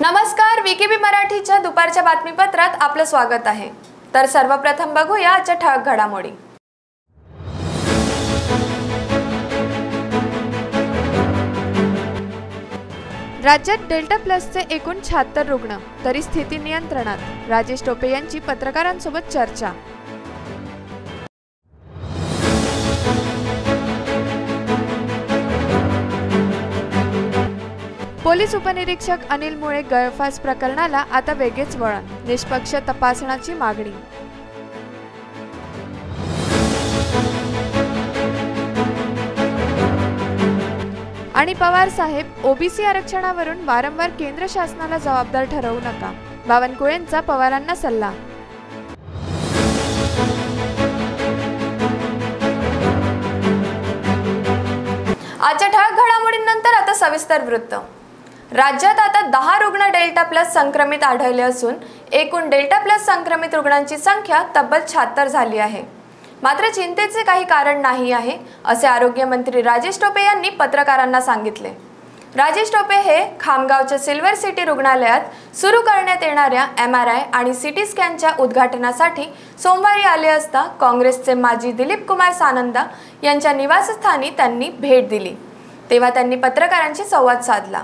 नमस्कार, वीकेबी मराठीच्या दुपारच्या बातमीपत्रात आपलं स्वागत आहे। तर सर्वप्रथम बघूया आजच्या ठळक घडामोडी। राज्यात डेल्टा प्लसचे एकूण 76 रुग्ण, तरी स्थिती नियंत्रणात। राजेश टोपे यांची पत्रकारांसोबत चर्चा। पोलीस उपनिरीक्षक अनिल मुळे गळफास प्रकरणाला आता वेगळेच वळण, निष्पक्ष तपासण्याची मागणी। आणि पवार साहेब, ओबीसी आरक्षणावरून वारंवार केंद्र शासनाला जबाबदार ठरवू नका, बावनकुळेंचा पवारांना सल्ला। आजच्या ठळक घडामोडींनंतर आता सविस्तर वृत्त। राज्यात आता 10 रुग्ण डेल्टा प्लस संक्रमित आढळले असून एकूण डेल्टा प्लस संक्रमित रुग्णांची संख्या तब्बल 76 झाली आहे। मात्र चिंतेचे काही कारण नाही आहे, असे आरोग्य मंत्री राजेश टोपे यांनी पत्रकारांना सांगितले। राजेश टोपे हे खामगावच्या सिल्वर सिटी रुग्णालयात सुरू करण्यात येणाऱ्या MRI आणि CT स्कॅनच्या उद्घाटनासाठी सोमवारी आले असता काँग्रेसचे माजी दिलीप कुमार सानंदा यांच्या निवासस्थानी त्यांनी भेट दिली। तेव्हा त्यांनी पत्रकारांशी संवाद साधला।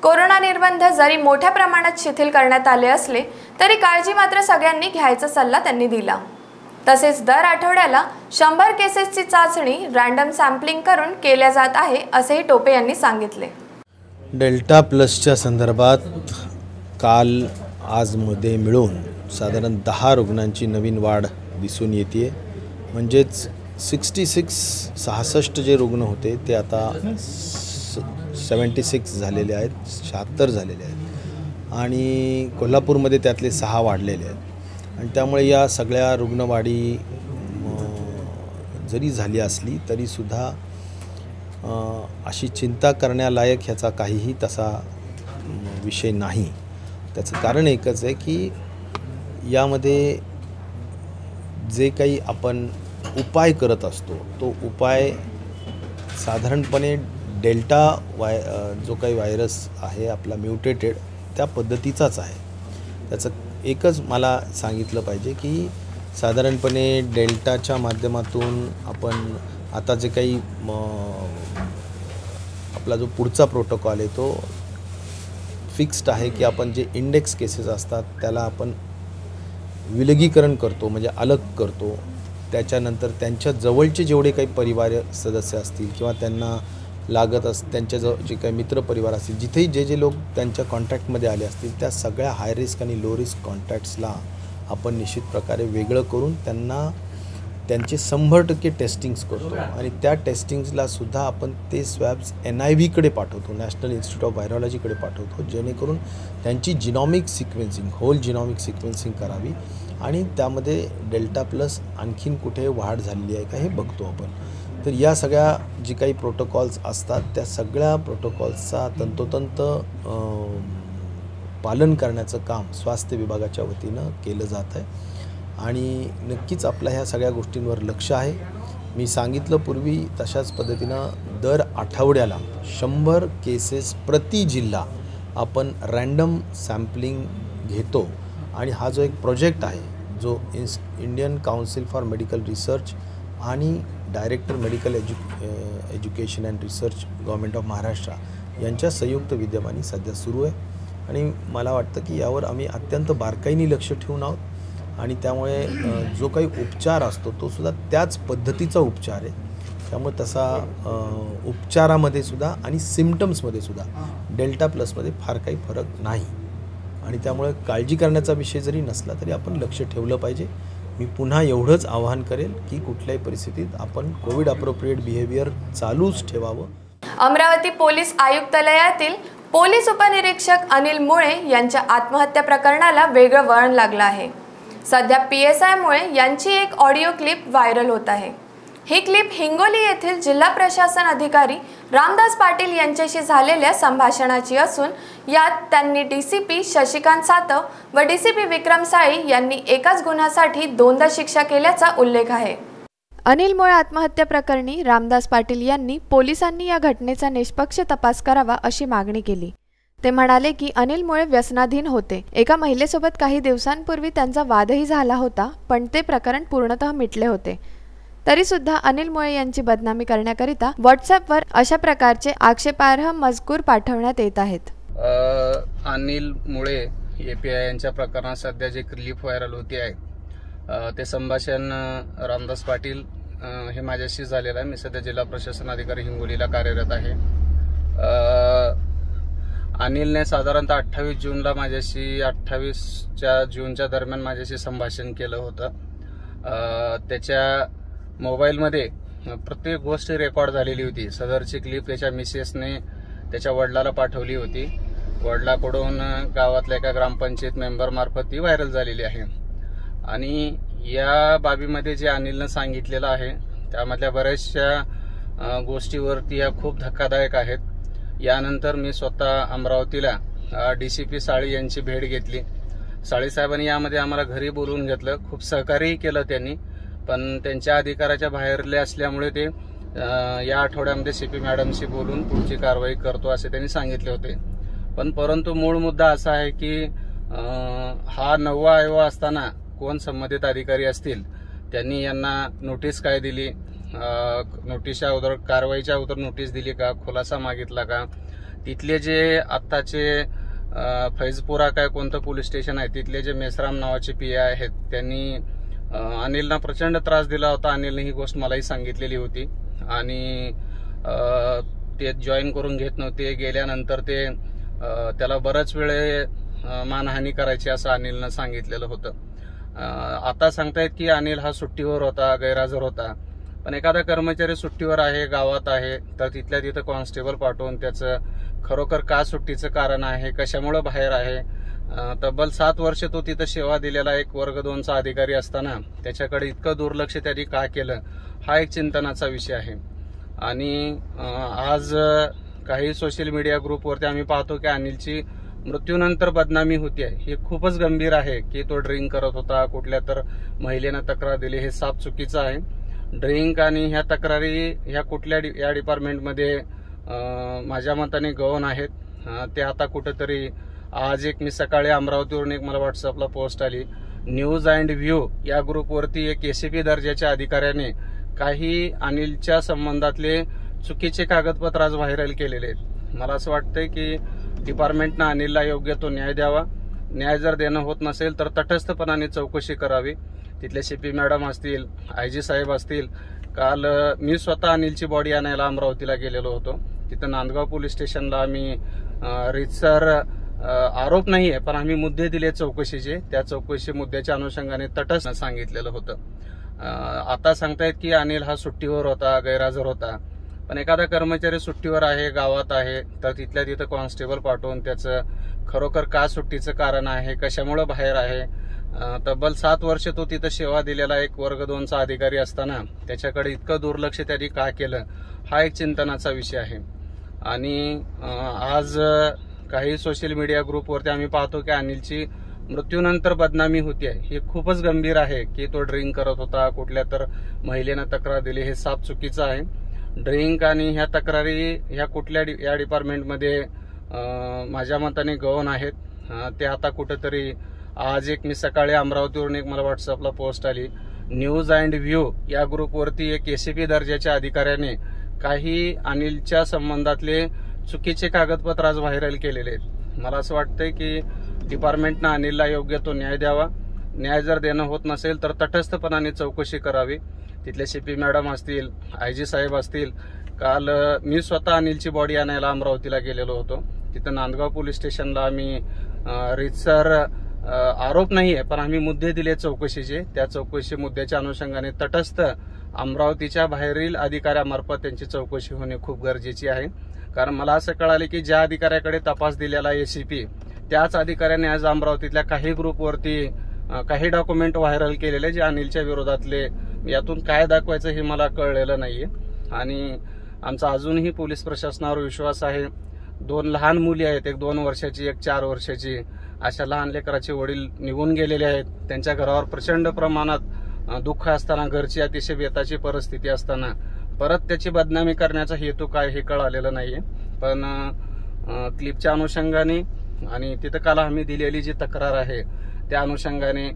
कोरोना निर्बंध जरी मोठ्या प्रमाणात शिथिल करण्यात आले असले तरी काळजी मात्र सगळ्यांनी घ्यायचा सल्ला त्यांनी दिला। तसेच दर आठवड्याला 100 केसेसची चाचणी रँडम सॅम्पलिंग करून केल्या जात आहे, असेही टोपे यांनी सांगितले। डेल्टा प्लसच्या संदर्भात काल आज मध्ये मिळून साधारण 10 रुग्णांची नवीन वाढ दिसून येते। म्हणजेच 66 जे रुग्ण होते ते आता 76 झालेले आहेत, 76 झालेले आहेत आणि कोल्हापूरमध्ये त्यातले 6 वाढलेले आहेत। आणि त्यामुळे या सगळ्या रुग्णवाढी जरी झाली असली तरीसुद्धा अशी चिंता करण्यालायक ह्याचा काहीही तसा विषय नाही। त्याचं कारण एकच आहे की यामध्ये जे काही आपण उपाय करत असतो तो उपाय साधारणपणे डेल्टा जो काही व्हायरस आहे आपला म्युटेटेड त्या पद्धतीचाच आहे। त्याचं एकच मला सांगितलं पाहिजे की साधारणपणे डेल्टाच्या माध्यमातून आपण आता जे काही आपला जो पुढचा प्रोटोकॉल आहे तो फिक्स्ड आहे की आपण जे इंडेक्स केसेस असतात त्याला आपण विलगीकरण करतो, म्हणजे अलग करतो। त्याच्यानंतर त्यांच्या जवळचे जेवढे काही परिवार सदस्य असतील किंवा त्यांना लागत त्यांच्या जे काही मित्रपरिवार असतील, जिथेही जे लोक त्यांच्या कॉन्टॅक्टमध्ये आले असतील त्या सगळ्या हाय रिस्क आणि लो रिस्क कॉन्टॅक्ट्सला आपण निश्चित प्रकारे वेगळं करून त्यांना त्यांचे 100% टेस्टिंग्स करतो आणि त्या टेस्टिंग्सला सुद्धा आपण ते स्वॅब्स NIV पाठवतो, नॅशनल इन्स्टिट्यूट ऑफ व्हायरॉलॉजीकडे पाठवतो, जेणेकरून त्यांची जिनॉमिक सिक्वेन्सिंग, होल जिनॉमिक सिक्वेन्सिंग करावी आणि त्यामध्ये डेल्टा प्लस आणखीन कुठे वाढ झालेली आहे का हे बघतो आपण। तर या सगळ्या जी काही प्रोटोकॉल्स असतात त्या सगळ्या प्रोटोकॉल्सचा तंतोतंत पालन करण्याचं काम स्वास्थ्य विभागाच्या वतीनं केलं जात आहे आणि नक्कीच आपल्या ह्या सगळ्या गोष्टींवर लक्ष आहे। मी सांगितलं पूर्वी तशाच पद्धतीनं दर आठवड्याला 100 केसेस प्रति जिल्हा आपण रँडम सॅम्पलिंग घेतो आणि हा जो एक प्रोजेक्ट आहे जो Indian council for medical research आणि director medical education and research government of Maharashtra यांच्या संयुक्त विद्यमाने सध्या सुरू आहे आणि मला वाटतं की यावर आम्ही अत्यंत बारकाईने लक्ष ठेवून आहोत आणि त्यामुळे जो काही उपचार असतो तो सुद्धा त्याच पद्धतीचा उपचार आहे। त्यामुळे तसा उपचारामध्ये सुद्धा आणि सिम्पटम्समध्ये सुद्धा डेल्टा प्लसमध्ये फार काही फरक नाही आणि त्यामुळे काळजी करण्याचा विषय जरी नसला तरी आपण लक्ष ठेवलं पाहिजे। मी पुन्हा एवढंच आवाहन करेल की कुठल्याही परिस्थितीत आपण कोविड अप्रोप्रिएट बिहेवियर चालूच ठेवावं। अमरावती पोलीस आयुक्तालयातील पोलीस उपनिरीक्षक अनिल मुळे यांच्या आत्महत्या प्रकरणाला वेगळं वळण लागलं आहे। सध्या PSI मुळे यांची एक ऑडिओ क्लिप व्हायरल होत आहे। ही क्लिप हिंगोली येथील जिल्हा प्रशासन अधिकारी रामदास पाटील यांच्याशी झालेल्या संभाषणाची असून यात त्यांनी DCP शशिकांत सातव व DCP विक्रम साळी यांनी एकाच गुन्ह्यासाठी 2दा शिक्षा केल्याचा उल्लेख आहे। अनिल मुळे आत्महत्या प्रकरणी रामदास पाटील यांनी पोलिसांनी या घटनेचा निष्पक्ष तपास करावा अशी मागणी केली। ते म्हणाले की अनिल मुळे व्यसनाधीन होते. एका महिलेसोबत काही दिवसांपूर्वी त्यांचा वादही झाला होता, पण ते प्रकरण पूर्णतः मिटले होते. तरी सुद्धा अनिल मुळे यांची बदनामी करण्याकरिता व्हॉट्सअपवर अशा प्रकारचे आक्षेपार्ह मजकूर पाठवण्यात येत आहेत. अनिल मुळे API यांच्या प्रकरणात सध्या जे क्लिप व्हायरल होती आहे ते संभाषण रामदास पाटील हे माझ्याशी झालेलं आहे. मी सध्या जिल्हा प्रशासन अधिकारी हिंगोलीला कार्यरत आहे. अनिलने साधारणतः 28 जूनला माझ्याशी 28 जूनच्या दरम्यान माझ्याशी संभाषण केलं होतं. त्याच्या मोबाईलमध्ये प्रत्येक गोष्ट रेकॉर्ड झालेली होती. सदरची क्लिप त्याच्या मिसेसने त्याच्या वडिलाला पाठवली होती. वडिलाकडून गावातल्या एका ग्रामपंचायत मेंबर मार्फत ती व्हायरल झालेली आहे. आणि या बाबीमध्ये जे अनिलनं सांगितलेलं आहे त्यामधल्या बऱ्याचशा गोष्टीवरती या खूप धक्कादायक आहेत. यानंतर मी स्वतः अमरावतीला DCP साळी यांची भेट घेतली. साळी साहेबांनी यामध्ये आम्हाला घरी बोलवून घेतलं. खूप सहकार्यही केलं त्यांनी, पण त्यांच्या अधिकाराच्या बाहेरले असल्यामुळे ते या आठवड्यामध्ये CP मॅडमशी बोलून पुढची कारवाई करतो असे त्यांनी सांगितले होते. पण परंतु मूळ मुद्दा असा आहे की हा 9वा आयवा असताना कोण संबंधित अधिकारी असतील त्यांनी यांना नोटीस काय दिली, नोटीसच्या अगोदर कारवाईच्या अगोदर नोटीस दिली का, खुलासा मागितला का, तिथले जे आत्ताचे फैजपुरा काय कोणतं पोलीस स्टेशन आहे तिथले जे मेसराम नावाचे PI आहेत त्यांनी अनिलना प्रचंड त्रास दिला होता. अनिलने ही गोष्ट मलाही सांगितलेली होती आणि ते जॉईन करून घेत नव्हते. गेल्यानंतर ते त्याला बराच वेळ मानहानी करायची असं अनिलनं सांगितलेलं होतं. आता सांगतायत की अनिल हा सुट्टीवर होता, गैरहजर होता. पण एखादा कर्मचारी सुट्टीवर आहे, गावात आहे, तर तिथल्या तिथं कॉन्स्टेबल पाठवून त्याचं खरोखर का सुट्टीचं कारण आहे, कशामुळे बाहेर आहे, तब्बल 7 वर्ष तो तिथं सेवा दिलेला एक वर्ग 2चा अधिकारी असताना त्याच्याकडे इतकं दुर्लक्ष त्यांनी का केलं, हा एक चिंतनाचा विषय आहे. आणि आज काही सोशल मीडिया ग्रुपवरती आम्ही पाहतो की अनिलची मृत्यूनंतर बदनामी होती आहे. हे खूपच गंभीर आहे की तो ड्रिंक करत होता, कुठल्या तर महिलेनं तक्रार दिली, हे साफ चुकीचं आहे. ड्रिंक आणि ह्या तक्रारी ह्या कुठल्या या डिपार्टमेंटमध्ये माझ्या मताने गौण आहेत. ते आता कुठेतरी आज मी सकाळी अमरावतीवरून मला व्हॉट्सअपला पोस्ट आली. न्यूज अँड व्ह्यू या ग्रुपवरती एक ACP दर्जाच्या अधिकाऱ्याने काही अनिलच्या संबंधातले चुकीचे कागदपत्र आज व्हायरल केलेले आहेत. मला असं वाटतंय की डिपार्टमेंटनं अनिलला योग्य तो न्याय द्यावा. न्याय जर देणं होत नसेल तर तटस्थपणाने चौकशी करावी. तिथले CP मॅडम असतील, IG साहेब असतील. काल मी स्वतः अनिलची बॉडी आणायला अमरावतीला गेलेलो होतो. तिथं नांदगाव पोलीस स्टेशनला आम्ही रीतसर आरोप नाहीये पण आम्ही मुद्दे दिले चौकशीचे. त्या चौकशी मुद्द्याच्या अनुषंगाने तटस्थ सांगितलेलं होतं. आता सांगतायत की अनिल हा सुट्टीवर होता, गैरहजर होता. पण एखादा कर्मचारी सुट्टीवर आहे, गावात आहे, तर तिथल्या तिथं कॉन्स्टेबल पाठवून त्याचं खरोखर का सुट्टीचं कारण आहे, कशामुळे बाहेर आहे, तब्बल 7 वर्ष तो तिथं सेवा दिलेला एक वर्ग 2चा अधिकारी असताना त्याच्याकडे इतकं दुर्लक्ष त्यांनी का केलं, हा एक चिंतनाचा विषय आहे. आणि आज काही सोशल मीडिया ग्रुपवरती आम्ही पाहतो की अनिलची मृत्यूनंतर बदनामी होती आहे. हे खूपच गंभीर आहे की तो ड्रिंक करत होता, कुठल्या तर महिलेनं तक्रार दिली, हे साफ चुकीचं आहे. ड्रिंक आणि ह्या तक्रारी ह्या कुठल्या या डिपार्टमेंटमध्ये माझ्या मताने गौण आहेत. ते आता कुठेतरी आज मी सकाळी अमरावतीवरून मला व्हॉट्सअपला पोस्ट आली. न्यूज अँड व्ह्यू या ग्रुपवरती एक ACP दर्जाच्या अधिकाऱ्याने काही अनिलच्या संबंधातले चुकीचे कागदपत्र आज व्हायरल केलेले आहेत. मला असं वाटतंय की डिपार्टमेंटनं अनिलला योग्य तो न्याय द्यावा. न्याय जर देणं होत नसेल तर तटस्थपणाने चौकशी करावी. तिथले CP मॅडम असतील, IG साहेब असतील. काल मी स्वतः अनिलची बॉडी आणायला अमरावतीला गेलेलो होतो. तिथं नांदगाव पोलीस स्टेशनला आम्ही रीतसर आरोप नाहीये पण आम्ही मुद्दे दिले चौकशीचे. त्या चौकशी मुद्द्याच्या अनुषंगाने तटस्थ अमरावतीच्या बाहेरील अधिकाऱ्यामार्फत त्यांची चौकशी होणे खूप गरजेची आहे. कारण मला असं कळाले की ज्या अधिकाऱ्याकडे तपास दिलेला ACP त्याच अधिकाऱ्याने आज अमरावतीतल्या काही ग्रुपवरती काही डॉक्युमेंट व्हायरल केलेले जे अनिलच्या विरोधातले. यातून काय दाखवायचं हे मला कळलेलं नाहीये. आणि आमचा अजूनही पोलीस प्रशासनावर विश्वास आहे. 2 लहान मुली आहेत, एक 2 वर्षाची, एक 4 वर्षाची. अशा लहान लेकराचे वडील निघून गेलेले आहेत. त्यांच्या घरावर प्रचंड प्रमाणात दुःख असताना, घरची अतिशय बेताची परिस्थिती असताना परत त्याची बदनामी करण्याचा हेतू काय हे कळालेलं नाहीये. पण क्लिपच्या अनुषंगाने आणि तिथं काल आम्ही दिलेली जी तक्रार आहे त्या अनुषंगाने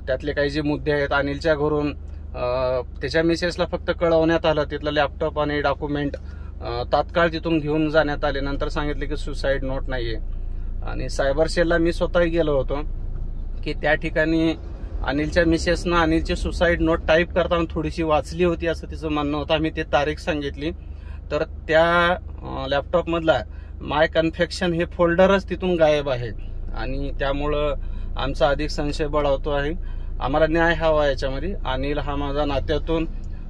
त्यातले काही जे मुद्दे आहेत अनिलच्या घरून त्याच्या मिसेसला फक्त कळवण्यात आलं, तिथलं लॅपटॉप आणि डॉक्युमेंट तात्काळ तिथून घेऊन जाण्यात आले. नंतर सांगितले की सुसाईड नोट नाहीये. आणि सायबर सेलला मी स्वतःही गेलो होतो की त्या ठिकाणी अनिलच्या मिसेसनं अनिलची सुसाईड नोट टाईप करताना थोडीशी वाचली होती असं तिचं म्हणणं होतं. आम्ही ते तारीख सांगितली तर त्या लॅपटॉपमधला माय कन्फेक्शन हे फोल्डरच तिथून गायब आहे आणि त्यामुळं आमचा अधिक संशय बळावतो आहे. आम्हाला न्याय हवा याच्यामध्ये. अनिल हा माझा नात्यातून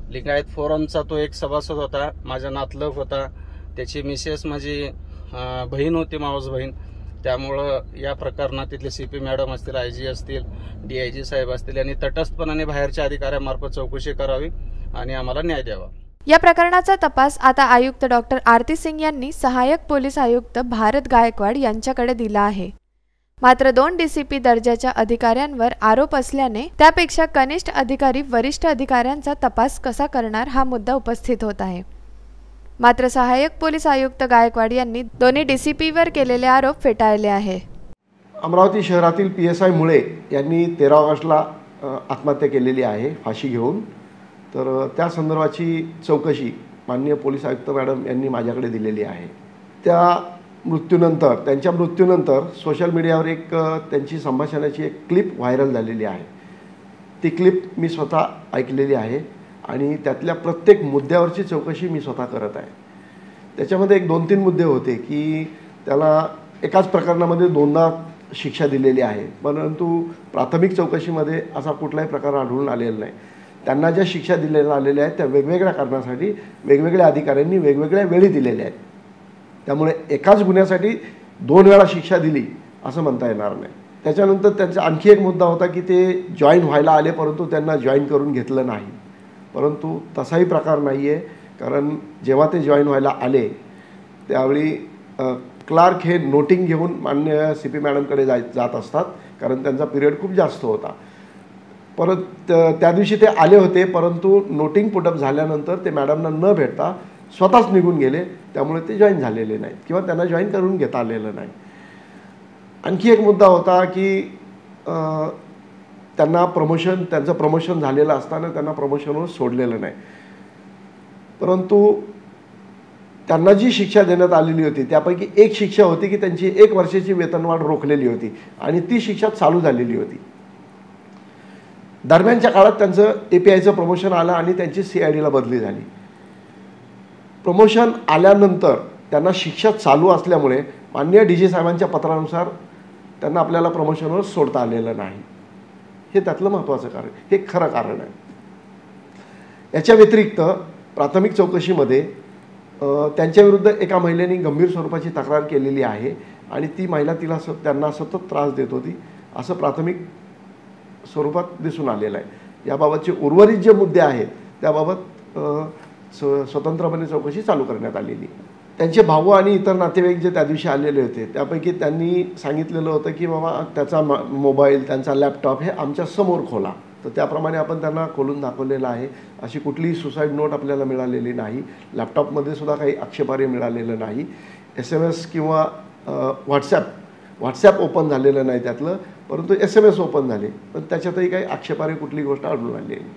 लिंगायत फोरमचा तो एक सभासद होता, माझा नातलग होता, त्याची मिसेस माझी बहीण होती, मावस बहीण. त्यामुळं या प्रकरणात तिथले CP मॅडम असतील, IG असतील, DIG साहेब असतील यांनी तटस्थपणाने बाहेरच्या अधिकाऱ्यांमार्फत चौकशी करावी आणि आम्हाला न्याय द्यावा. या प्रकरणाचा तपास आता आयुक्त डॉक्टर आरती सिंग यांनी सहाय्यक पोलीस आयुक्त भारत गायकवाड यांच्याकडे दिला आहे. मात्र 2 DCP दर्जाच्या अधिकाऱ्यांवर आरोप असल्याने त्यापेक्षा कनिष्ठ अधिकारी वरिष्ठ अधिकाऱ्यांचा तपास कसा करणार हा मुद्दा उपस्थित होत आहे. मात्र सहाय्यक पोलीस आयुक्त गायकवाड यांनी दोन्ही DCPवर केलेले आरोप फेटाळले आहे. अमरावती शहरातील PSI मुळे यांनी 13 ऑगस्टला आत्महत्या केलेली आहे फाशी घेऊन. तर त्या संदर्भाची चौकशी माननीय पोलीस आयुक्त मॅडम यांनी माझ्याकडे दिलेली आहे. त्यांच्या मृत्यूनंतर सोशल मीडियावर एक त्यांची संभाषणाची एक क्लिप व्हायरल झालेली आहे. ती क्लिप मी स्वतः ऐकलेली आहे आणि त्यातल्या प्रत्येक मुद्द्यावरची चौकशी मी स्वतः करत आहे. त्याच्यामध्ये एक 2-3 मुद्दे होते की त्याला एकाच प्रकरणामध्ये 2दा शिक्षा दिलेली आहे, परंतु प्राथमिक चौकशीमध्ये असा कुठलाही प्रकार आढळून आलेला नाही. त्यांना ज्या शिक्षा दिलेल्या आलेल्या आहेत त्या वेगवेगळ्या कारणासाठी वेगवेगळ्या अधिकाऱ्यांनी वेगवेगळ्या वेळी दिलेल्या आहेत. त्यामुळे एकाच गुन्ह्यासाठी 2 वेळा शिक्षा दिली असं म्हणता येणार नाही. त्याच्यानंतर त्यांचा आणखी एक मुद्दा होता की ते जॉईन व्हायला आले परंतु त्यांना जॉईन करून घेतलं नाही. परंतु तसाही प्रकार नाही आहे, कारण जेव्हा ते जॉईन व्हायला आले त्यावेळी क्लार्क हे नोटिंग घेऊन मान्य CP मॅडमकडे जात असतात, कारण त्यांचा पिरियड खूप जास्त होता. परत त्या दिवशी ते आले होते, परंतु नोटिंग पुटअप झाल्यानंतर ते मॅडमना न भेटता स्वतःच निघून गेले. त्यामुळे ते जॉईन झालेले नाहीत किंवा त्यांना जॉईन करून घेता आलेलं नाही. आणखी एक मुद्दा होता की त्यांचं प्रमोशन झालेलं असताना त्यांना प्रमोशनवर सोडलेलं नाही. परंतु त्यांना जी शिक्षा देण्यात आलेली होती त्यापैकी एक शिक्षा होती की त्यांची 1 वर्षाची वेतनवाढ रोखलेली होती आणि ती शिक्षा चालू झालेली होती. दरम्यानच्या काळात त्यांचं APIचं प्रमोशन आलं आणि त्यांची CIDला बदली झाली. प्रमोशन आल्यानंतर त्यांना शिक्षा चालू असल्यामुळे माननीय DG साहेबांच्या पत्रानुसार त्यांना आपल्याला प्रमोशनवर सोडता आलेलं नाही. हे त्यातलं महत्त्वाचं कारण, हे खरं कारण आहे. याच्या व्यतिरिक्त प्राथमिक चौकशीमध्ये त्यांच्याविरुद्ध एका महिलेने गंभीर स्वरूपाची तक्रार केलेली आहे आणि ती महिला त्यांना सतत त्रास देत होती असं प्राथमिक स्वरूपात दिसून आलेलं आहे. याबाबतचे उर्वरित जे मुद्दे आहेत त्याबाबत स्वतंत्रपणे चौकशी चालू करण्यात आलेली. त्यांचे भाऊ आणि इतर नातेवाईक जे त्या दिवशी आलेले होते त्यापैकी त्यांनी सांगितलेलं होतं की बाबा त्याचा मोबाईल, त्यांचा लॅपटॉप हे आमच्या समोर खोला. तर त्याप्रमाणे आपण त्यांना खोलून दाखवलेलं आहे. अशी कुठलीही सुसाईड नोट आपल्याला मिळालेली नाही. लॅपटॉपमध्ये सुद्धा काही आक्षेपार्ह मिळालेलं नाही. SMS किंवा व्हॉट्सॲप ओपन झालेलं नाही त्यातलं, परंतु SMS ओपन झाले, पण त्याच्यातही काही आक्षेपार्ह कुठली गोष्ट आढळून आली नाही.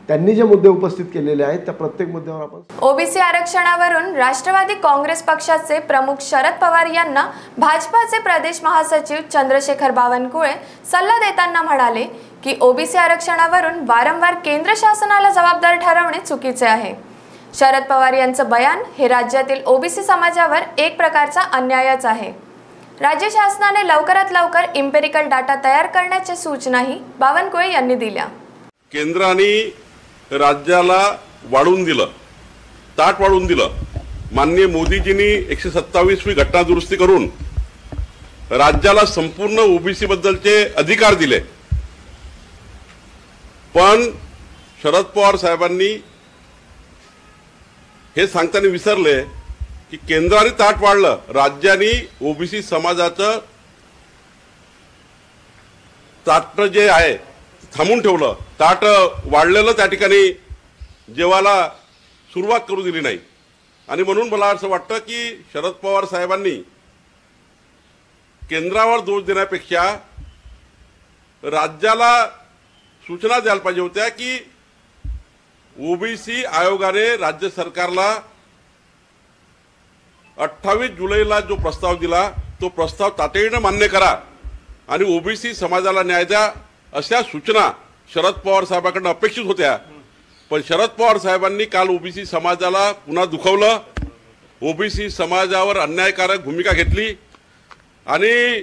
त्यांनी जे मुद्दे उपस्थित केलेले आहेत त्या प्रत्येक मुद्द्यावर आपण OBC आरक्षणावरून राष्ट्रवादी काँग्रेस पक्षाचे प्रमुख शरद पवार यांना भाजपाचे प्रदेश महासचिव चंद्रशेखर बावनकुळे सल्ला देताना म्हणाले की OBC आरक्षणावरून वारंवार केंद्र शासनाला जबाबदार ठरवणे चुकीचे आहे. शरद पवार यांचं बयान हे राज्यातील OBC समाजावर एक प्रकारचा अन्यायच आहे. राज्य शासनाने लवकरात लवकर इम्पेरिकल डाटा तयार करण्याच्या सूचनाही बावनकुळे यांनी दिल्या. केंद्राने राज्याला वाढवून दिलं, ताट वाढवून दिलं. माननीय मोदीजींनी 127वी घटना दुरुस्ती करून राज्याला संपूर्ण OBC बद्दलचे अधिकार दिले. पण शरद पवार साहेबांनी हे सांगताना विसरले की केंद्राने ताट वाढलं, राज्यांनी OBC समाजाचं ताट जे आहे थांबून ठेवलं. ताट वाढलेलं त्या ठिकाणी जेवायला सुरुवात करू दिली नाही. आणि म्हणून मला असं वाटतं की शरद पवार साहेबांनी केंद्रावर दोष देण्यापेक्षा राज्याला सूचना द्यायला पाहिजे होत्या की ओबीसी आयोगाने राज्य सरकारला 28 जुलैला जो प्रस्ताव दिला तो प्रस्ताव तातडीने मान्य करा आणि ओबीसी समाजाला न्याय द्या अशा सूचना शरद पवार साहेबांकडून अपेक्षित होत्या। पण शरद पवार साहेबांनी काल ओबीसी समाजाला पुन्हा दुखवलं, ओबीसी समाजावर अन्यायकारक भूमिका घेतली आणि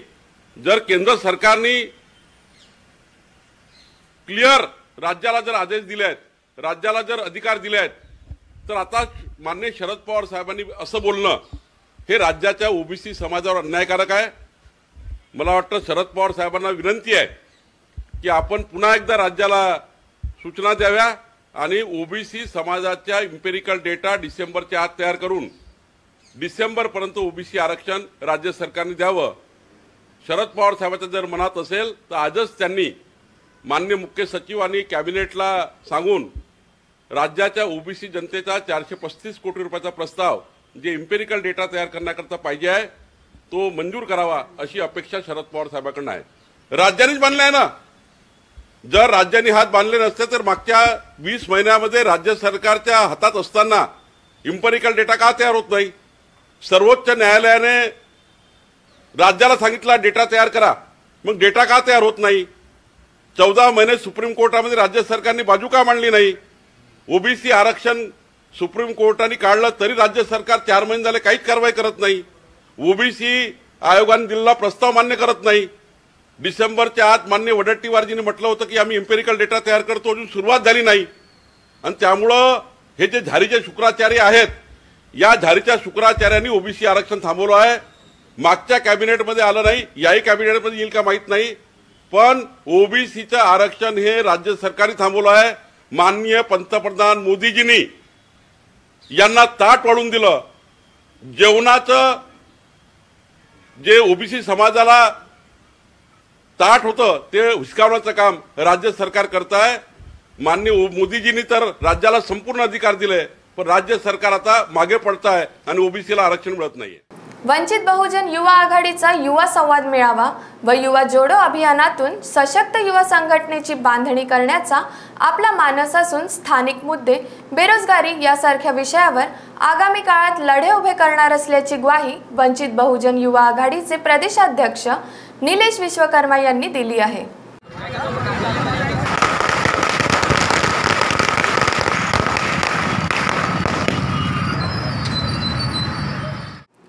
जर केंद्र सरकारने क्लिअर राज्याला जर आदेश दिले आहेत, राज्याला जर अधिकार दिले आहेत, तर आता माननीय शरद पवार साहेबांनी असं बोलणं हे राज्याच्या ओबीसी समाजावर अन्यायकारक आहे। मला वाटतं शरद पवार साहेबांना विनंती आहे की आपण पुन्हा एकदा राज्याला सूचना द्याव्या आणि ओबीसी समाजाच्या इम्पेरिकल डेटा डिसेंबरच्या आत तयार करून डिसेंबरपर्यंत ओबीसी आरक्षण राज्य सरकारने द्यावं। शरद पवार साहेबांच्या जर मनात असेल तर आजच त्यांनी माननीय मुख्य सचिव आणि कॅबिनेटला सांगून राज्याच्या ओबीसी जनतेचा 435 कोटी रुपयाचा प्रस्ताव जे इम्पेरिकल डेटा तयार करण्याकरता पाहिजे आहे तो मंजूर करावा अशी अपेक्षा शरद पवार साहेबांकडून आहे। राज्यांनीच बांधले आहे ना, जर राज्यांनी हात बांधले नसते तर मागच्या 20 महिन्यामध्ये राज्य सरकारच्या हातात असताना इम्पेरिकल डेटा का तयार होत नाही? सर्वोच्च न्यायालयाने राज्याला सांगितलं डेटा तयार करा, मग डेटा का तयार होत नाही? 14 महिने सुप्रीम कोर्टामध्ये राज्य सरकारने बाजू का मांडली नाही? ओबीसी आरक्षण सुप्रीम कोर्टाने काढलं तरी राज्य सरकार 4 महिने झाले काहीच कारवाई करत नाही। ओबीसी आयोगाने दिलेला प्रस्ताव मान्य करत नाही। डिसेंबरच्या आत माननीय वडेट्टीवारजींनी म्हटलं होतं की आम्ही इम्पेरिकल डेटा तयार करतो, अजून सुरुवात झाली नाही। आणि त्यामुळं हे जे झारीचे शुक्राचार्य आहेत, या झारीच्या शुक्राचार्यांनी ओबीसी आरक्षण थांबवलं आहे। मागच्या कॅबिनेटमध्ये आलं नाही, याही कॅबिनेटमध्ये येईल का माहित नाही, पण ओबीसीचं आरक्षण हे राज्य सरकारने थांबवलं आहे। माननीय पंतप्रधान मोदीजींनी यांना ताट वाढून दिलं। जेवणाचं जे ओबीसी समाजाला ताट होतं ते हुसकावण्याचं काम राज्य सरकार करत आहे। माननीय मोदीजींनी तर राज्याला संपूर्ण अधिकार दिले, पण राज्य सरकार आता मागे पडत आहे आणि ओबीसीला आरक्षण मिळत नाहीये। वंचित बहुजन युवा आघाडीचा युवा संवाद मेळावा व युवा जोडो अभियानातून सशक्त युवा संघटनेची बांधणी करण्याचा आपला मानस असून स्थानिक मुद्दे, बेरोजगारी यासारख्या विषयावर आगामी काळात लढे उभे करणार असल्याची ग्वाही वंचित बहुजन युवा आघाडीचे प्रदेशाध्यक्ष निलेश विश्वकर्मा यांनी दिली आहे।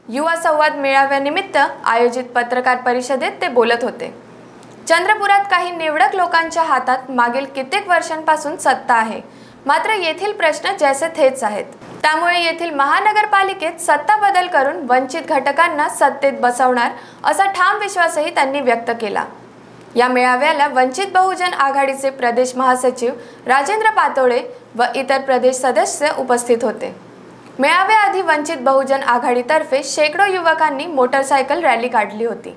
युवा संवाद मेळाव्यानिमित्त आयोजित पत्रकार परिषदेत ते बोलत होते। चंद्रपुरात काही निवडक लोकांच्या हातात मागील कित्येक वर्षांपासून सत्ता आहे, मात्र येथील प्रश्न जैसे थेच आहेत। त्यामुळे येथील महानगरपालिकेत सत्ता बदल करून वंचित घटकांना सत्तेत बसवणार असा ठाम विश्वासही त्यांनी व्यक्त केला। या मेळाव्याला वंचित बहुजन आघाडीचे प्रदेश महासचिव राजेंद्र पातोळे व इतर प्रदेश सदस्य उपस्थित होते। मेळाव्याआधी वंचित बहुजन आघाडीतर्फे शेकडो युवकांनी मोटरसायकल रॅली काढली होती।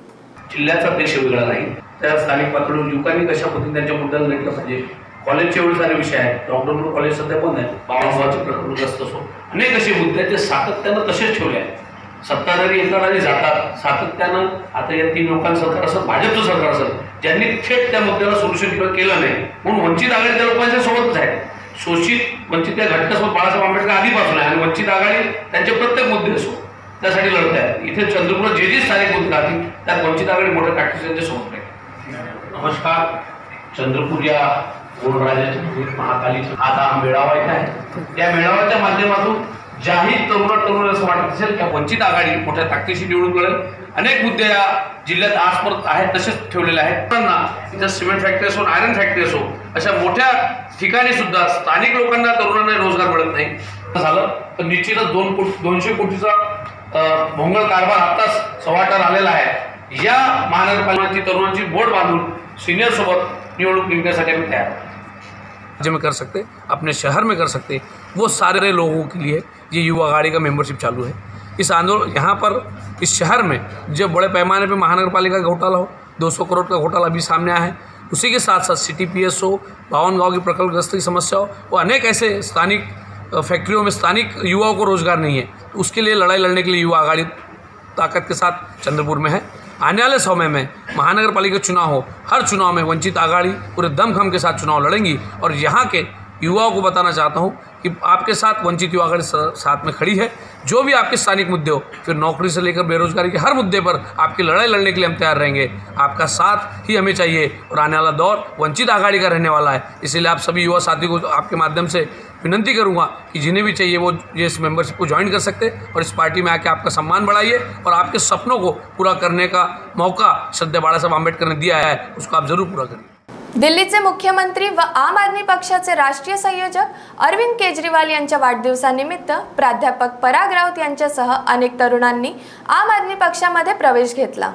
जिल्ह्याचा देश वेगळा नाही, त्या स्थानिक पातळीवर युवकांनी कशा पद्धतीने त्यांच्या मुद्द्याला लढलं पाहिजे। कॉलेजचे एवढे सारे विषय आहेत, लॉकडाऊनवर कॉलेज सध्या बंद आहे, बाळासाहेबांचे प्रकरणग्रस्त असो, अनेक असे मुद्दे ते सातत्यानं तसेच ठेवले आहेत। सत्ताधारी येतात आणि जातात सातत्यानं। आता या 3 लोकांचं सरकार असं, भाजपचं सरकार असं, ज्यांनी थेट त्या मुद्द्याला सोल्युशन केलं नाही, म्हणून वंचित आघाडी त्या लोकांच्या सोबतच आहे। शोषित वंचित त्या घटकासोबत बाळासाहेब आंबेडकर आधीपासून आहे आणि वंचित आघाडी त्यांचे प्रत्येक मुद्दे असो त्यासाठी लढत आहे। इथे चंद्रपुरात जे जे स्थानिक मुद्दे राहतील त्यात वंचित आघाडी मोठ्या ताकदीने सोबत आहे। नमस्कार, चंद्रपूर या गोलराजाच्या महाकालीचा आता मेळावा येत आहे। त्या मेळाव्याच्या माध्यमातून ज्याही तरुण असं वाटत असेल की वंचित आघाडी मोठ्या ताकदीशी निवडून मिळेल। अनेक मुद्दे या जिल्ह्यात आजपर्यंत आहेत तसेच ठेवलेले आहेत। इथं सिमेंट फॅक्टरी असो, आयरन फॅक्टरी असो, अशा मोठ्या ठिकाणी सुद्धा स्थानिक लोकांना, तरुणांना रोजगार मिळत नाही झालं तर निश्चितच 200 कोटीचा भोंगळ कारभार आताच सवाटावर आलेला आहे। या महानगरपालिकेची तरुणांची बोट बांधून सीनियर सोबत निवडणूक जिंकण्यासाठी आम्ही तयार आहोत। राज्य में कर सकते, अपने शहर में कर सकते, वो सारे लोगों के लिए ये युवा आघाड़ी का मेंबरशिप चालू है। इस आंदोलन यहाँ पर इस शहर में जब बड़े पैमाने पे महानगरपालिका का घोटाला हो, 200 करोड़ का घोटाला भी सामने आया है, उसी के साथ साथ CTPS हो, 52 गाँव की प्रकल्पग्रस्त की समस्या हो, वो अनेक ऐसे स्थानिक फैक्ट्रियों में स्थानिक युवाओं को रोजगार नहीं है, तो उसके लिए लड़ाई लड़ने के लिए युवा आघाड़ी ताकत के साथ चंद्रपुर में है। आने वाले समय में महानगर पालिका चुनाव हो, हर चुनाव में वंचित आघाड़ी पूरे दमखम के साथ चुनाव लड़ेंगी। और यहाँ के युवाओं को बताना चाहता हूँ कि आपके साथ वंचित युवा आघाड़ी साथ में खड़ी है। जो भी आपके स्थानिक मुद्दे हो, फिर नौकरी से लेकर बेरोजगारी के हर मुद्दे पर आपकी लड़ाई लड़ने के लिए हम तैयार रहेंगे। आपका साथ ही हमें चाहिए और आने वाला दौर वंचित आघाड़ी का रहने वाला है। इसीलिए आप सभी युवा साथियों को आपके माध्यम से विनंती करूंगा कि जिन्हें भी चाहिए वो ये इस मेंबरशिप को ज्वाइन कर सकते और इस पार्टी में आके आपका सम्मान बढ़ाइए और आपके सपनों को पूरा करने का मौका श्रद्धेय बाळा साहेब आंबेडकर ने दिया है, उसको आप जरूर पूरा करिए। दिल्लीचे मुख्यमंत्री व आम आदमी पक्षाचे राष्ट्रीय संयोजक अरविंद केजरीवाल यांच्या वाढदिवसानिमित्त प्राध्यापक पराग राऊत यांच्यासह अनेक तरुणांनी आम आदमी पक्षामध्ये प्रवेश घेतला।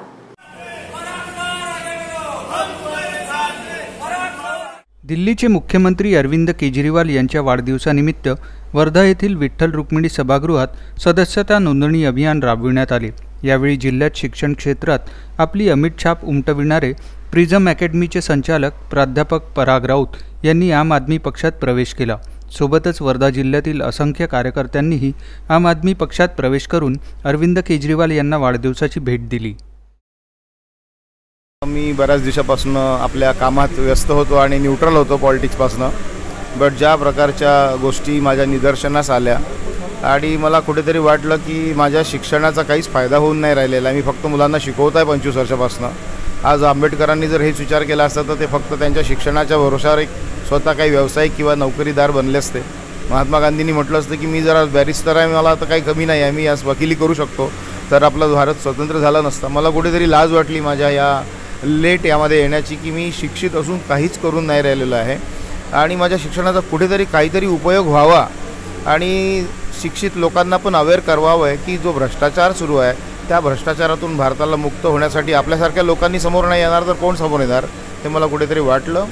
दिल्लीचे मुख्यमंत्री अरविंद केजरीवाल यांच्या वाढदिवसानिमित्त वर्धा येथील विठ्ठल रुक्मिणी सभागृहात सदस्यता नोंदणी अभियान राबविण्यात आले। यावेळी जिल्ह्यात शिक्षण क्षेत्रात आपली अमिट छाप उमटविणारे प्रिझम अकॅडमीचे संचालक प्राध्यापक पराग राऊत यांनी आम आदमी पक्षात प्रवेश केला। सोबतच वर्धा जिल्ह्यातील असंख्य कार्यकर्त्यांनीही आम आदमी पक्षात प्रवेश करून अरविंद केजरीवाल यांना वाढदिवसाची भेट दिली। मी बऱ्याच दिवसापासून आपल्या कामात व्यस्त होतो आणि न्यूट्रल होतो पॉलिटिक्सपासून, बट ज्या प्रकारच्या गोष्टी माझ्या निदर्शनास आल्या आणि मला कुठेतरी वाटलं की माझ्या शिक्षणाचा काहीच फायदा होऊन नाही राहिलेला, मी फक्त मुलांना शिकवत आहे 25 वर्षापासून। आज आंबेडकरांनी जर हेच विचार केला असता तर ते फक्त त्यांच्या शिक्षणाच्या भरोशावर एक स्वतः काही व्यावसायिक किंवा नोकरीदार बनले असते। महात्मा गांधींनी म्हटलं असतं की मी जरा बॅरिस्टर आहे, मला तर काही कमी नाही आहे, मी आज वकिली करू शकतो, तर आपला भारत स्वतंत्र झाला नसता। मला कुठेतरी लाज वाटली माझ्या या लेट यामध्ये येण्याची की मी शिक्षित असून काहीच करून नाही राहिलेलो आहे आणि माझ्या शिक्षणाचा कुठेतरी काहीतरी उपयोग व्हावा आणि शिक्षित लोकांना पण अवेअर करवावं आहे की जो भ्रष्टाचार सुरू आहे त्या भ्रष्टाचारातून भारताला मुक्त होण्यासाठी आपल्यासारख्या लोकांनी समोर नाही येणार तर कोण समोर येणार, ते मला कुठेतरी वाटलं।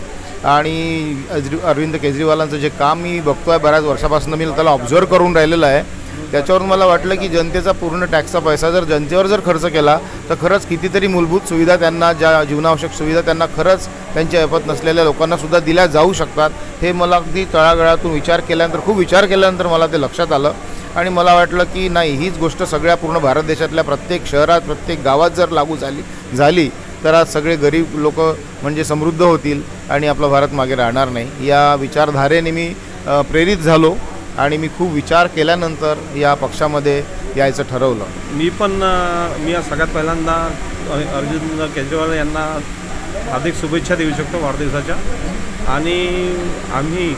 आणि अरविंद केजरीवालांचं जे काम मी बघतो आहे बऱ्याच वर्षापासून, मी त्याला ऑब्झर्व करून राहिलेलं आहे, त्याच्यावरून मला वाटलं की जनतेचा पूर्ण टॅक्सचा पैसा जर जनतेवर जर खर्च केला तर खरंच कितीतरी मूलभूत सुविधा त्यांना, ज्या जीवनावश्यक सुविधा त्यांना खरंच त्यांच्या ऐपत नसलेल्या लोकांनासुद्धा दिल्या जाऊ शकतात। हे मला अगदी तळागाळातून विचार केल्यानंतर, खूप विचार केल्यानंतर मला ते लक्षात आलं आणि मला वाटलं की नाही, हीच गोष्ट सगळ्या पूर्ण भारत देशातल्या प्रत्येक शहरात प्रत्येक गावात जर लागू झाली तर आज सगळे गरीब लोक म्हणजे समृद्ध होतील आणि आपला भारत मागे राहणार नाही। या विचारधारेने मी प्रेरित झालो आणि मी खूप विचार केल्यानंतर या पक्षामध्ये यायचं ठरवलं। मी सगळ्यात पहिल्यांदा अरविंद केजरीवाल यांना हार्दिक शुभेच्छा देऊ शकतो वाढदिवसाच्या। आणि आम्ही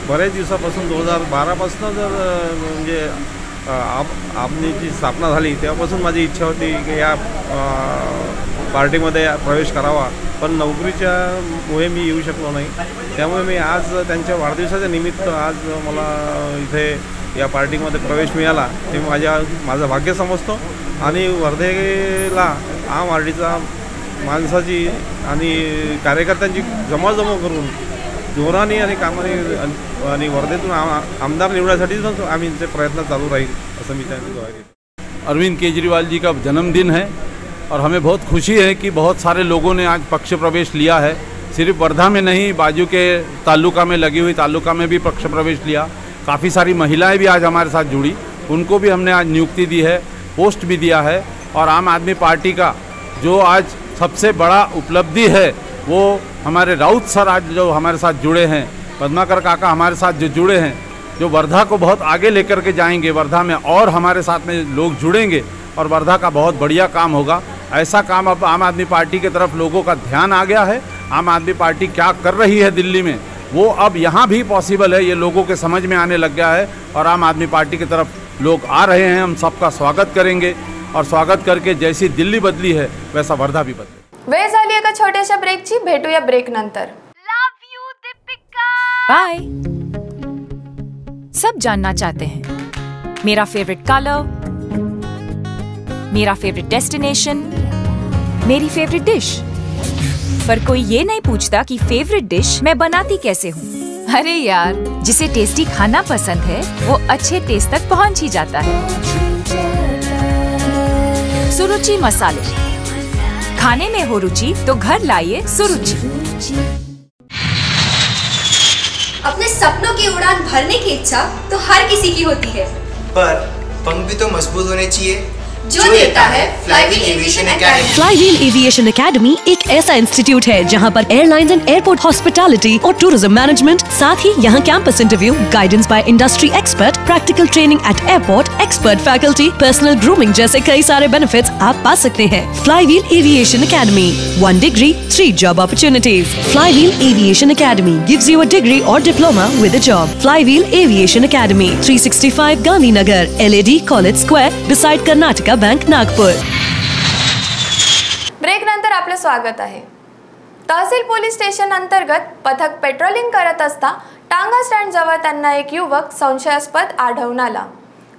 बऱ्याच दिवसापासून 2012 पासून जर म्हणजे आपली स्थापना झाली तेव्हापासून माझी इच्छा होती की या पार्टीमध्ये प्रवेश करावा, पण नोकरीच्या मुळे मी येऊ शकलो नाही। त्यामुळे मी आज त्यांच्या वाढदिवसाच्या निमित्त आज मला इथे या पार्टीमध्ये प्रवेश मिळाला, ते माझं भाग्य समजतो। आणि वर्धेला आम आरडीचा माणसाची आणि कार्यकर्त्यांची जमाजमा करून जोराने आणि कामाने आणि वर्धेतून आमदार निवडण्यासाठी पण आमचे प्रयत्न चालू राहील असं मी त्यांना ग्वाही देतो। अरविंद केजरीवाल जी का जन्मदिन है और हमें बहुत खुशी है कि बहुत सारे लोगों ने आज पक्ष प्रवेश लिया है। सिर्फ वर्धा में नहीं, बाजू के तालुका में लगी हुई तालुका में भी पक्ष प्रवेश लिया। काफ़ी सारी महिलाएं भी आज हमारे साथ जुड़ी, उनको भी हमने आज नियुक्ति दी है, पोस्ट भी दिया है। और आम आदमी पार्टी का जो आज सबसे बड़ा उपलब्धि है वो हमारे राउत सर आज जो हमारे साथ जुड़े हैं, पद्माकर काका हमारे साथ जो जुड़े हैं, जो वर्धा को बहुत आगे लेकर के जाएंगे। वर्धा में और हमारे साथ में लोग जुड़ेंगे और वर्धा का बहुत बढ़िया काम होगा। ऐसा काम अब आम आदमी पार्टी की तरफ लोगों का ध्यान आ गया है। आम आदमी पार्टी क्या कर रही है दिल्ली में, वो अब यहाँ भी पॉसिबल है, ये लोगों के समझ में आने लग गया है और आम आदमी पार्टी की तरफ लोग आ रहे हैं। हम सबका स्वागत करेंगे और स्वागत करके जैसी दिल्ली बदली है वैसा वर्धा भी बदले। वेळ झाली एका छोट्याशा ब्रेकची, भेटूया ब्रेक नंतर। बाय। सब जानना चाहते हैं मेरा फेवरेट कलर, मेरा फेवरेट डेस्टिनेशन, मेरी फेवरेट डिश, पर कोई ये नहीं पूछता कि फेवरेट डिश मैं बनाती कैसे हूँ। अरे यार, जिसे टेस्टी खाना पसंद है वो अच्छे टेस्ट तक पहुँच ही जाता है। सुरुचि मसाले, खाने में हो रुचि तो घर लाइए सुरुचि। अपने अपने सपनों की उड़ान भरने की इच्छा तो हर किसी की होती है, पर पंख भी तो मजबूत होने चाहिए जो देता है Flywheel Aviation Academy. Flywheel Aviation Academy एक ऐसा इंस्टीट्यूट है जहां पर एयरलाइंस एंड एयरपोर्ट हॉस्पिटैलिटी और टूरिज्म मैनेजमेंट, साथ ही यहां campus interview, guidance by industry expert, practical training at airport, expert faculty, personal grooming जैसे कई सारे बेनिफिट्स आप पा सकते हैं। Flywheel Aviation Academy, 1 degree 3 job opportunities. Flywheel Aviation Academy gives you a degree और diploma with a job. Flywheel Aviation academy, 365 Gandhinagar, LAD college square, beside Karnataka bank, Nagpur. Break नंतर आपलं स्वागत आहे। तहसील पोलीस स्टेशन अंतर्गत पथक पेट्रोलिंग करत असता टांगा स्टँड जवळ त्यांना एक युवक संशयास्पद आढळून आला।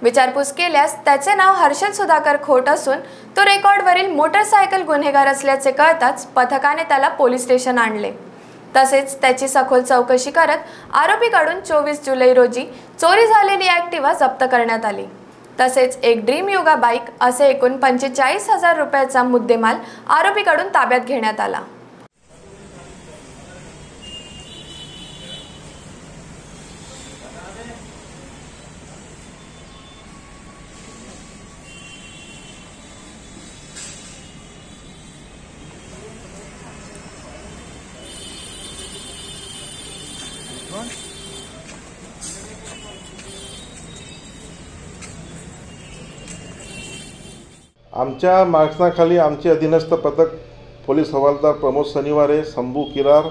विचारपूस केल्यास त्याचे नाव हर्षल सुधाकर खोट असून तो रेकॉर्डवरील मोटरसायकल गुन्हेगार असल्याचे कळताच पथकाने त्याला पोलीस स्टेशन आणले। तसेच त्याची सखोल चौकशी करत आरोपीकडून 24 जुलै रोजी चोरी झालेली ॲक्टिवा जप्त करण्यात आली। तसेच एक ड्रीम युगा बाईक असे एकूण 45,000 रुपयाचा मुद्देमाल आरोपीकडून ताब्यात घेण्यात आला। आमच्या मार्गदर्शनाखाली आमचे अधीनस्थ पथक पोलीस हवालदार प्रमोद शनिवारे, शंभू किरार,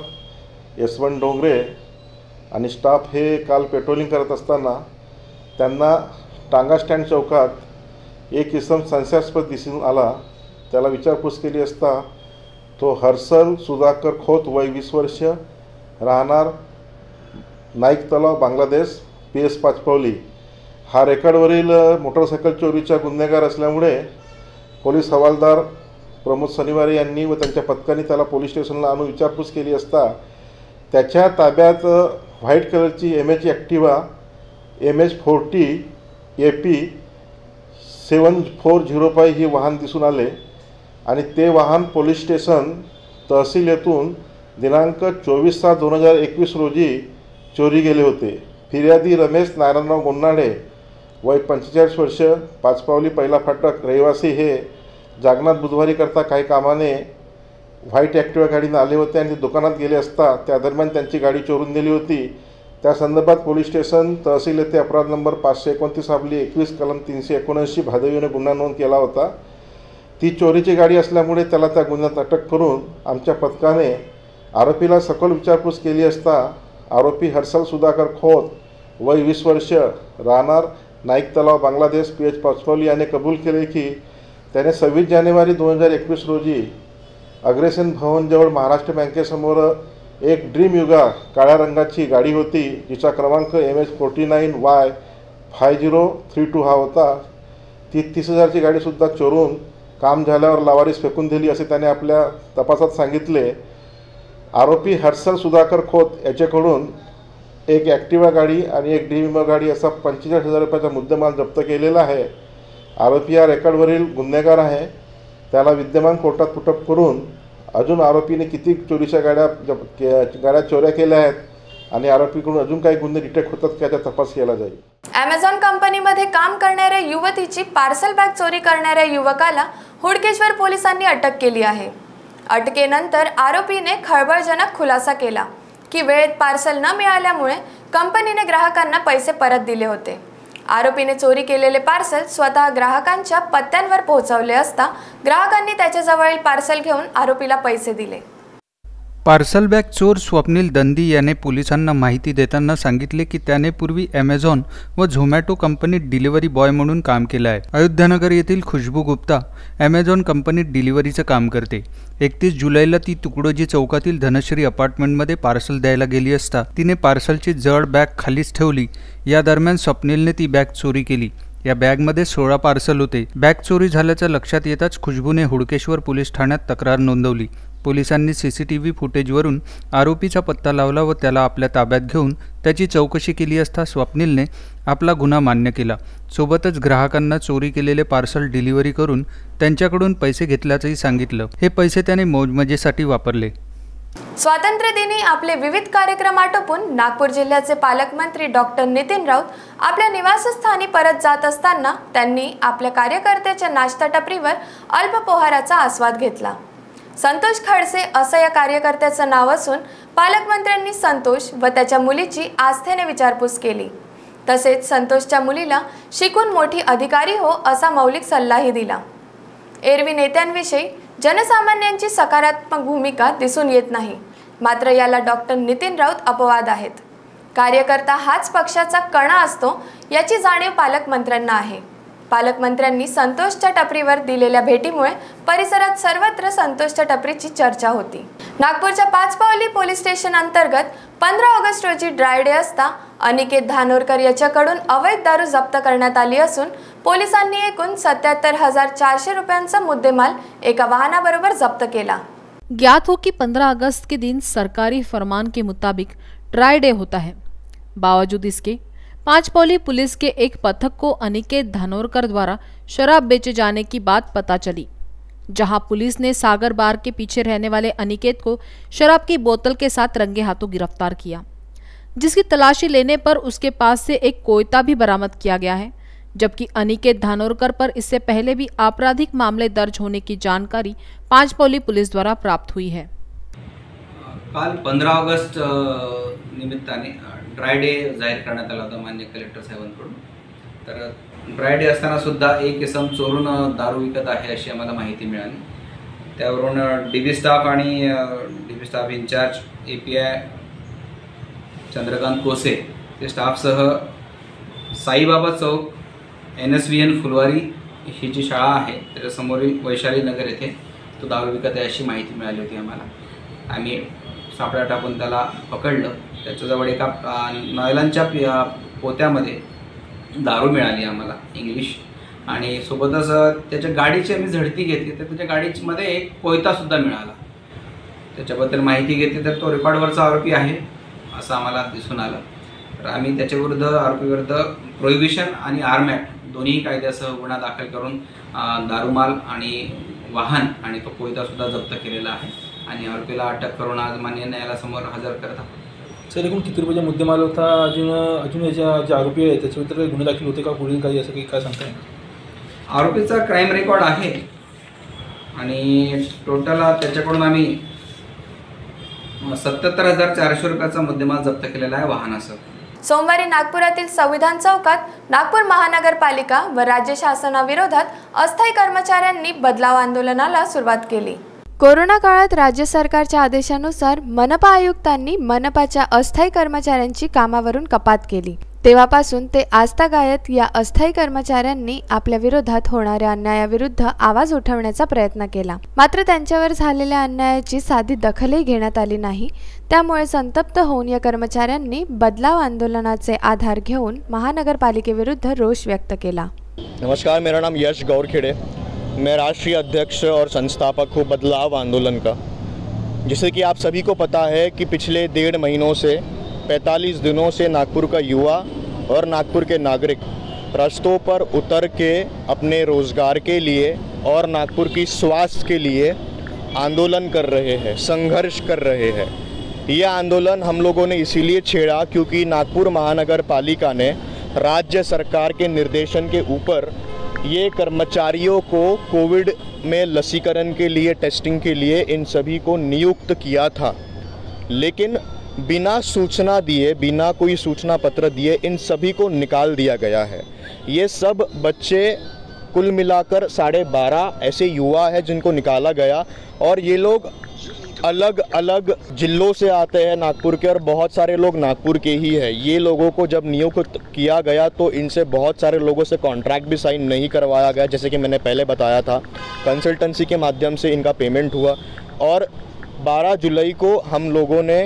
यशवंत डोंगरे आणि स्टाफ हे काल पेट्रोलिंग करत असताना त्यांना टांगा स्टँड चौकात एक इसम संशयास्पद दिसून आला। त्याला विचारपूस केली असता तो हर्षल सुधाकर खोत, वय 20 वर्ष, राहणार नाईक तलाव, बांगलादेश, PS पाचपावली, हा रेकॉर्डवरील मोटरसायकल चोरीचा गुन्हेगार असल्यामुळे पोलीस हवालदार प्रमोद शनिवारे यांनी व त्यांच्या पथकाने त्याला पोलीस स्टेशनला आणून विचारपूस केली असता त्याच्या ताब्यात व्हाईट कलरची MH ॲक्टिवा MH40 AP 7405 ही वाहन दिसून आले आणि ते वाहन पोलीस स्टेशन तहसील येथून दिनांक 24/7/2021 रोजी चोरी गेले होते। फिर्यादी रमेश नारायणराव गोन्नाडे, वय 45 वर्ष, पाचपावली, पहिला फाटक, रहिवासी हे जागनाथ बुधवारी करता काही कामाने व्हाईट ॲक्टिवा गाडीने आले होते आणि दुकानात गेले असता त्या दरम्यान त्यांची गाडी चोरून नेली होती। त्या संदर्भात पोलीस स्टेशन तहसील येथे अपराध नंबर 529/21 कलम 379 भादवीने गुन्हा नोंद केला होता। ती चोरीची गाडी असल्यामुळे त्याला त्या गुन्ह्यात अटक करून आमच्या पथकाने आरोपीला सखोल विचारपूस केली असता आरोपी हर्षल सुधाकर खोत, वय 20 वर्ष, राहणार नाईक तलाव, बांगलादेश, PS पाचपावली याने कबूल केले की त्याने 26 जानेवारी 2021 रोजी अग्रेसन भवनजवळ महाराष्ट्र बँकेसमोर एक ड्रीम युगा काळ्या रंगाची गाडी होती जिचा क्रमांक MH49Y 5032 हा होता। ती 30,000ची गाडीसुद्धा चोरून काम झाल्यावर लावारीस फेकून दिली असे त्याने आपल्या तपासात सांगितले। आरोपी हर्षल सुधाकर खोत याच्याकडून एक ॲक्टिवा गाडी आणि एक ड्रीम गाडी असा 45,000 रुपयाचा मुद्देमाल जप्त केलेला आहे। आरोपी हा रेकॉर्डवरील गुन्हेगार आहे। त्याला विद्यमान कोर्टात पुटअप करून अजून आरोपीने किती चोरीच्या गाड्या चोऱ्या केल्या आहेत आणि आरोपीकडून अजून काही गुन्हे डिटेक्ट होतात त्याचा तपास केला जाईल। Amazon कंपनीमध्ये काम करणाऱ्या युवतीची पार्सल बॅग चोरी करणाऱ्या युवकाला हुडकेश्वर पोलिसांनी अटक केली आहे। अटकेनंतर आरोपीने खळबळजनक खुलासा केला की वेळेत पार्सल न मिळाल्यामुळे कंपनीने ग्राहकांना पैसे परत दिले होते। आरोपीने चोरी केलेले पार्सल स्वतः ग्राहकांच्या पत्त्यांवर पोहोचवले असता ग्राहकांनी त्याच्याजवळील पार्सल घेऊन आरोपीला पैसे दिले। पार्सल बॅग चोर स्वप्नील दंदी याने पोलिसांना माहिती देताना सांगितले की त्याने पूर्वी ॲमेझॉन व झोमॅटो कंपनीत डिलिव्हरी बॉय म्हणून काम केलं आहे। अयोध्यानगर येथील खुशबू गुप्ता ॲमेझॉन कंपनीत डिलिव्हरीचं काम करते। 31 जुलैला ती तुकडोजी चौकातील धनश्री अपार्टमेंटमध्ये पार्सल द्यायला गेली असता तिने पार्सलची जड बॅग खालीच ठेवली। या दरम्यान स्वप्नीलने ती बॅग चोरी केली। या बॅगमध्ये 16 पार्सल होते। बॅग चोरी झाल्याचं लक्षात येताच खुशबूने हुडकेश्वर पोलीस ठाण्यात तक्रार नोंदवली। पोलिसांनी CCTV फुटेजवरून आरोपीचा पत्ता लावला व त्याला आपल्या ताब्यात घेऊन त्याची चौकशी केली असता स्वप्नीलने आपला गुन्हा मान्य केला। सोबतच ग्राहकांना चोरी केलेले पार्सल डिलिव्हरी करून त्यांच्याकडून पैसे घेतल्याचंही सांगितलं। हे पैसे त्याने मौजमजेसाठी वापरले। स्वातंत्र्यदिनी आपले विविध कार्यक्रम आटोपून नागपूर जिल्ह्याचे पालकमंत्री डॉक्टर नितीन राऊत आपल्या निवासस्थानी परत जात असताना त्यांनी आपल्या कार्यकर्त्याच्या नाश्ता टपरीवर अल्पपोहाराचा आस्वाद घेतला। संतोष खडसे असं या कार्यकर्त्याचं नाव असून पालकमंत्र्यांनी संतोष व त्याच्या मुलीची आस्थेने विचारपूस केली। तसेच संतोषच्या मुलीला शिकून मोठी अधिकारी हो असा मौलिक सल्लाही दिला। एरवी नेत्यांविषयी जनसामान्यांची सकारात्मक भूमिका दिसून येत नाही, मात्र याला डॉक्टर नितीन राऊत अपवाद आहेत। कार्यकर्ता हाच पक्षाचा कणा असतो याची जाणीव पालकमंत्र्यांना आहे। पालकमंत्र्यांनी संतोषच्या टपरीवर दिलेल्या भेटीमुळे परिसरात सर्वत्र संतोषच्या टपरीची चर्चा होती। नागपूरच्या पाचपावली पोलीस स्टेशन अंतर्गत 15 ऑगस्ट रोजी ड्राय डे असता अनिकेत धानोरकर याच्याकडून अवैध दारू जप्त करण्यात आली असून पोलिसांनी एकूण 77,400 रुपयांचा मुद्देमाल एका वाहनाबरोबर जप्त केला। ज्ञात हो कि 15 अगस्त के दिन सरकारी फरमान के मुताबिक ड्राई डे होता है। बावजूद इसके पांचपौली पुलिस के एक पथक को अनिकेत धानोरकर द्वारा शराब बेचे जाने की बात पता चली, जहां पुलिस ने सागर बार के पीछे रहने वाले अनिकेत को शराब की बोतल के साथ रंगे हाथों गिरफ्तार किया, जिसकी तलाशी लेने पर उसके पास से एक कोयता भी बरामद किया गया है। जबकि अनिकेत धानोरकर पर इससे पहले भी आपराधिक मामले दर्ज होने की जानकारी पांचपौली पुलिस द्वारा प्राप्त हुई है। काल 15 ऑगस्ट निमित्ताने ड्राय डे जाहीर करण्यात आला होता मान्य कलेक्टर साहेबांकडून। तर ड्राय डे असताना सुद्धा एक इसम चोरून दारू विकत आहे अशी आम्हाला माहिती मिळाली। त्यावरून डीबी स्टाफ आणि DB staff in charge API Chandrakant Kose ते स्टाफसह साईबाबा चौक NSVN फुलवारी ही जी शाळा आहे त्याच्यासमोरील वैशाली नगर येथे तो दारू विकत आहे अशी माहिती मिळाली होती आम्हाला। आम्ही सापळा टाकून त्याला पकडलं। त्याच्याजवळ एका नायलॉनच्या पोत्यामध्ये दारू मिळाली आम्हाला इंग्लिश, आणि सोबतच त्याच्या गाडीची आम्ही झडती घेतली तर त्याच्या गाडीमध्ये एक कोयतासुद्धा मिळाला। त्याच्याबद्दल माहिती घेतली तर तो रेकॉर्डवरचा आरोपी आहे असं आम्हाला दिसून आलं। तर आम्ही त्याच्याविरुद्ध आरोपीविरुद्ध प्रोहिबिशन आणि आर्म ॲक्ट दोन्ही कायद्यासह गुन्हा दाखल करून दारूमाल आणि वाहन आणि तो कोयतासुद्धा जप्त केलेला आहे आणि आरोपीला अटक करून आज मान्य न्यायालयासमोर हजर करत आहोत। सर, एकूण किती रुपयाचा मुद्देमाल होता? अजून याच्या जे आरोपी आहेत त्याच्याविरुद्ध काही गुन्हे दाखल होते का पुढील काही असं काही काय सांगताय? आरोपीचा क्राईम रेकॉर्ड आहे आणि टोटल त्याच्याकडून आम्ही 77,400 रुपयाचा मुद्देमाल जप्त केलेला आहे वाहनासह। सोमवारी नागपुरातील संविधान चौकात नागपूर महानगरपालिका व राज्य शासनाविरोधात अस्थायी कर्मचाऱ्यांनी बदलाव आंदोलनाला सुरुवात केली। कोरोना काळात राज्य सरकारच्या आदेशानुसार मनपा आयुक्तांनी मनपाच्या अस्थायी कर्मचाऱ्यांची कामावरून कपात केली। तेव्हापासून ते आजतागायत या अस्थायी कर्मचाऱ्यांनी आपल्या विरोधात होणाऱ्या अन्यायाविरुद्ध आवाज उठवण्याचा प्रयत्न केला, मात्र त्यांच्यावर झालेल्या अन्यायाची साधी दखलही घेण्यात आली नाही। त्यामुळे संतप्त होऊन या कर्मचाऱ्यांनी बदलाव आंदोलनाचे आधार घेऊन महानगरपालिकेविरुद्ध रोष व्यक्त केला। नमस्कार, मेरा नाम यश गौरखेड़े, मैं राष्ट्रीय अध्यक्ष और संस्थापक हूँ बदलाव आंदोलन का। जैसे कि आप सभी को पता है कि पिछले 1.5 महीनों से 45 दिनों से नागपुर का युवा और नागपुर के नागरिक रास्तों पर उतर के अपने रोज़गार के लिए और नागपुर की स्वास्थ्य के लिए आंदोलन कर रहे हैं, संघर्ष कर रहे हैं। यह आंदोलन हम लोगों ने इसीलिए छेड़ा क्योंकि नागपुर महानगर पालिका ने राज्य सरकार के निर्देशन के ऊपर ये कर्मचारियों को कोविड में लसीकरण के लिए, टेस्टिंग के लिए इन सभी को नियुक्त किया था, लेकिन बिना सूचना दिए, बिना कोई सूचना पत्र दिए इन सभी को निकाल दिया गया है। ये सब बच्चे कुल मिलाकर 12.5 ऐसे युवा हैं जिनको निकाला गया और ये लोग अलग अलग जिलों से आते हैं नागपुर के और बहुत सारे लोग नागपुर के ही हैं। ये लोगों को जब नियुक्त किया गया तो इनसे बहुत सारे लोगों से कॉन्ट्रैक्ट भी साइन नहीं करवाया गया, जैसे कि मैंने पहले बताया था। कंसल्टेंसी के माध्यम से इनका पेमेंट हुआ और 12 जुलाई को हम लोगों ने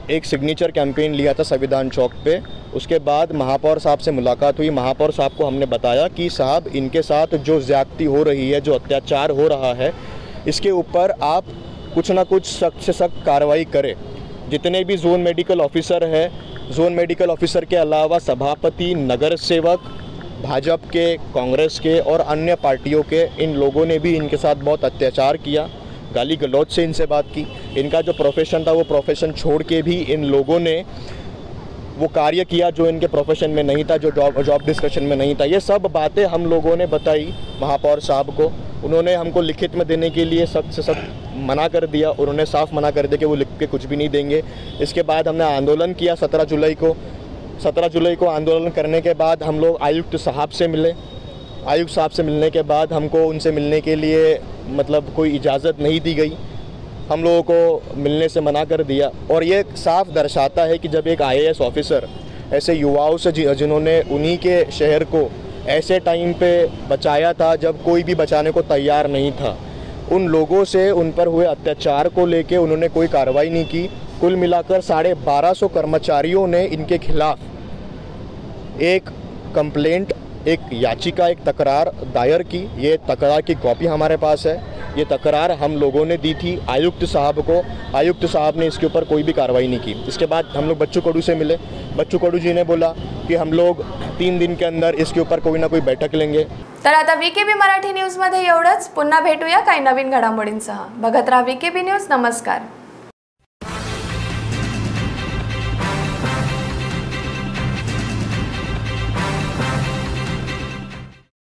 एक सिग्नेचर कैंपेन लिया था संविधान चौक पे। उसके बाद महापौर साहब से मुलाकात हुई। महापौर साहब को हमने बताया कि साहब इनके साथ जो ज़्यादती हो रही है, जो अत्याचार हो रहा है, इसके ऊपर आप कुछ ना कुछ सख्त से सख्त कार्रवाई करें। जितने भी जोन मेडिकल ऑफिसर है, जोन मेडिकल ऑफिसर के अलावा सभापति, नगर सेवक, भाजपा के, कांग्रेस के और अन्य पार्टियों के, इन लोगों ने भी इनके साथ बहुत अत्याचार किया, गाली गलौज से इनसे बात की। इनका जो प्रोफेशन था वो प्रोफेशन छोड़ के भी इन लोगों ने वो कार्य किया जो इनके प्रोफेशन में नहीं था, जो जॉब डिस्कशन में नहीं था। ये सब बातें हम लोगों ने बताई महापौर साहब को। उन्होंने हमको लिखित में देने के लिए सख्त से सख्त मना कर दिया। उन्होंने साफ मना कर दिया कि वो लिख के कुछ भी नहीं देंगे। इसके बाद हमने आंदोलन किया 17 जुलाई को। 17 जुलाई को आंदोलन करने के बाद हम लोग आयुक्त साहब से मिले। आयुक्त साहब से मिलने के बाद हमको उनसे मिलने के लिए मतलब कोई इजाज़त नहीं दी गई, हम लोगों को मिलने से मना कर दिया। और ये साफ दर्शाता है कि जब एक IAS ऑफिसर ऐसे युवाओं से जिन्होंने उन्हीं के शहर को ऐसे टाइम पे बचाया था जब कोई भी बचाने को तैयार नहीं था, उन लोगों से उन पर हुए अत्याचार को लेके उन्होंने कोई कार्रवाई नहीं की। कुल मिलाकर 1250 कर्मचारियों ने इनके खिलाफ एक कंप्लेंट, एक याचिका, एक तकरार दायर की। ये तकरार की कॉपी हमारे पास है। ये तकरार हम लोगों ने दी थी आयुक्त साहब को। आयुक्त साहब ने इसके ऊपर कोई भी कार्रवाई नहीं की। इसके बाद हम लोग बच्चू कडू से मिले। बच्चू कडू जी ने बोला कि हम लोग 3 दिन के अंदर इसके ऊपर कोई ना कोई बैठक लेंगे। तर आता VKB मराठी न्यूज मध्ये एवढंच. पुन्हा भेटूया काही नवीन घडामोडींसह. बघत राहा VKB न्यूज. नमस्कार.